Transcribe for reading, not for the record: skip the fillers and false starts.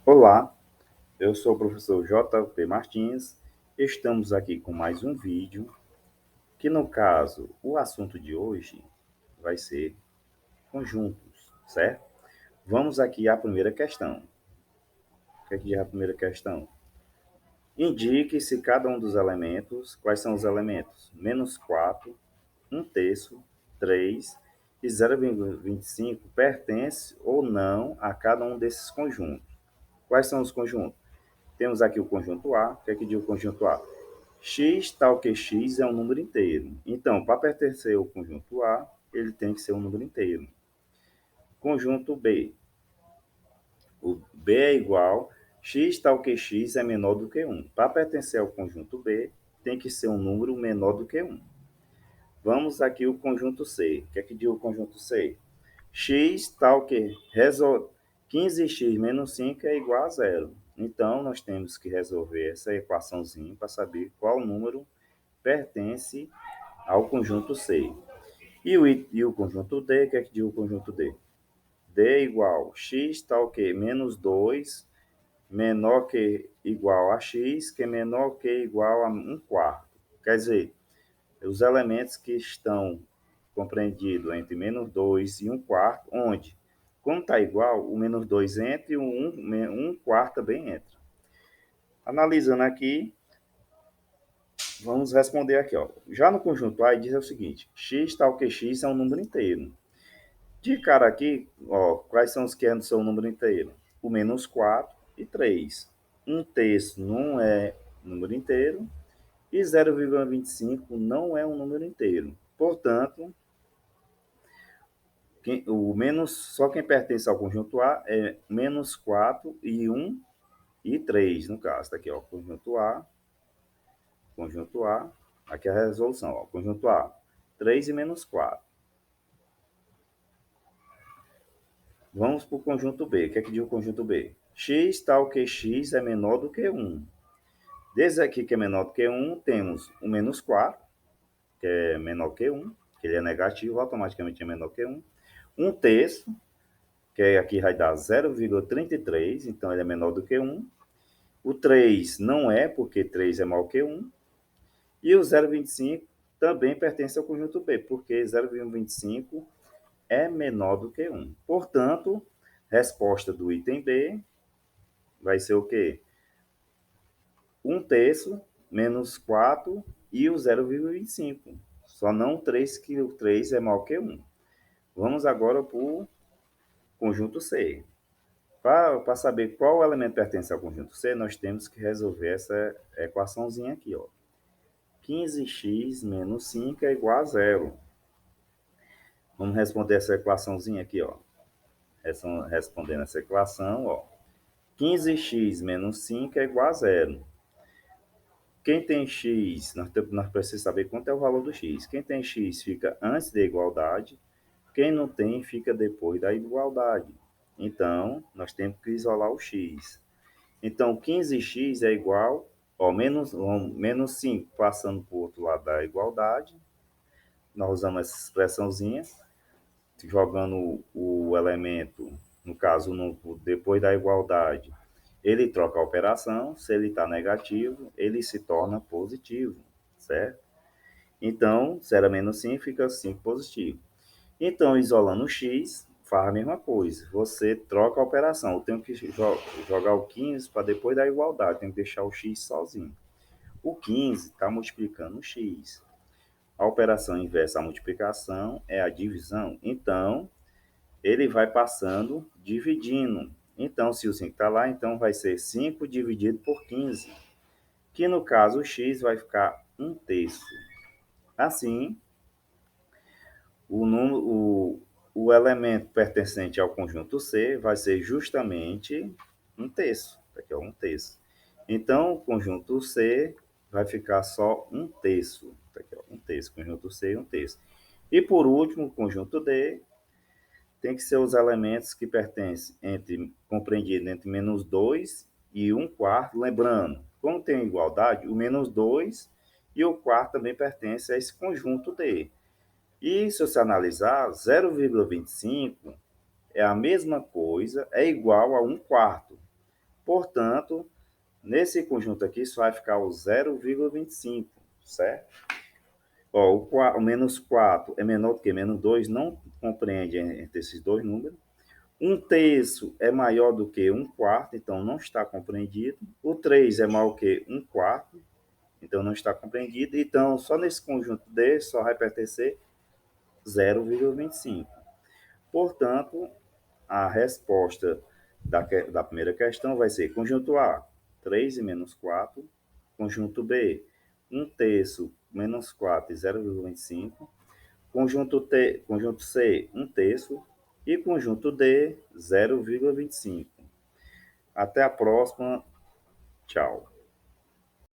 Olá, eu sou o professor J.P. Martins. Estamos aqui com mais um vídeo, que no caso, o assunto de hoje vai ser conjuntos, certo? Vamos aqui à primeira questão. O que é que diz a primeira questão? Indique se cada um dos elementos, quais são os elementos? -4, 1/3, 3 e 0,25 pertence ou não a cada um desses conjuntos. Quais são os conjuntos? Temos aqui o conjunto A. O que é que diz o conjunto A? X tal que x é um número inteiro. Então, para pertencer ao conjunto A, ele tem que ser um número inteiro. Conjunto B. O B é igual, x tal que x é menor do que 1. Para pertencer ao conjunto B, tem que ser um número menor do que 1. Vamos aqui ao conjunto C. O que é que diz o conjunto C? X tal que 15x menos 5 é igual a zero. Então, nós temos que resolver essa equaçãozinha para saber qual número pertence ao conjunto C. E o conjunto D, o que é que diz o conjunto D? D é igual x tal que menos 2 menor que igual a x, que é menor que igual a 1/4. Quer dizer, os elementos que estão compreendidos entre -2 e 1/4, onde, como está igual, o -2 entra e o 1/4 também entra. Analisando aqui, vamos responder aqui. Ó. Já no conjunto A, diz o seguinte, x tal que x é um número inteiro. De cara aqui, ó, quais são os que são um número inteiro? O -4 e 3. 1/3 não é número inteiro e 0,25 não é um número inteiro. Portanto, só quem pertence ao conjunto A é -4 e 1 e 3, no caso. Tá aqui, ó, conjunto A, aqui é a resolução, ó, conjunto A, 3 e -4. Vamos para o conjunto B. O que é que diz o conjunto B? X tal que x é menor do que 1. Desde aqui que é menor do que 1, temos o -4, que é menor que 1, que ele é negativo, automaticamente é menor que 1. 1/3, que aqui vai dar 0,33, então ele é menor do que 1. O 3 não é, porque 3 é maior que 1. E o 0,25 também pertence ao conjunto B, porque 0,25 é menor do que 1. Portanto, resposta do item B vai ser o quê? 1/3 -4 e o 0,25. Só não o 3, que o 3 é maior que 1. Vamos agora para o conjunto C. Para saber qual elemento pertence ao conjunto C, nós temos que resolver essa equaçãozinha aqui. Ó. 15x menos 5 é igual a zero. Vamos responder essa equaçãozinha aqui. Ó. Respondendo essa equação, ó. 15x menos 5 é igual a zero. Quem tem x, nós precisamos saber quanto é o valor do x. Quem tem x fica antes da igualdade, quem não tem fica depois da igualdade. Então, nós temos que isolar o x. Então, 15x é igual, ó, menos 5 passando para o outro lado da igualdade. Nós usamos essa expressãozinha, jogando o elemento, no caso, depois da igualdade. Ele troca a operação, se ele está negativo, ele se torna positivo, certo? Então, se era menos 5, fica 5 positivo. Então, isolando o x, faz a mesma coisa. Você troca a operação. Eu tenho que jogar o 15 para depois da igualdade. Tenho que deixar o x sozinho. O 15 está multiplicando o x. A operação inversa à multiplicação é a divisão. Então, ele vai passando, dividindo. Então, se o 5 está lá, então vai ser 5 dividido por 15. Que no caso, o x vai ficar 1/3. Assim, o elemento pertencente ao conjunto C vai ser justamente 1/3. Aqui é 1/3. Então, o conjunto C vai ficar só 1/3. Aqui é 1/3. Conjunto C, 1/3. E por último, o conjunto D tem que ser os elementos que pertencem compreendidos entre -2 e 1/4. Lembrando, como tem igualdade, o -2 e o quarto também pertencem a esse conjunto D. E se você analisar, 0,25 é a mesma coisa, é igual a 1/4. Portanto, nesse conjunto aqui só vai ficar o 0,25, certo? Ó, o menos 4 é menor do que menos 2, não compreende entre esses dois números. Um terço é maior do que um quarto, então não está compreendido. O 3 é maior que um quarto, então não está compreendido. Então, só nesse conjunto D só vai pertencer 0,25. Portanto, a resposta da primeira questão vai ser conjunto A, 3 e menos 4. Conjunto B, um terço menos 4 e 0,25. Conjunto C, um terço. E conjunto D, 0,25. Até a próxima. Tchau.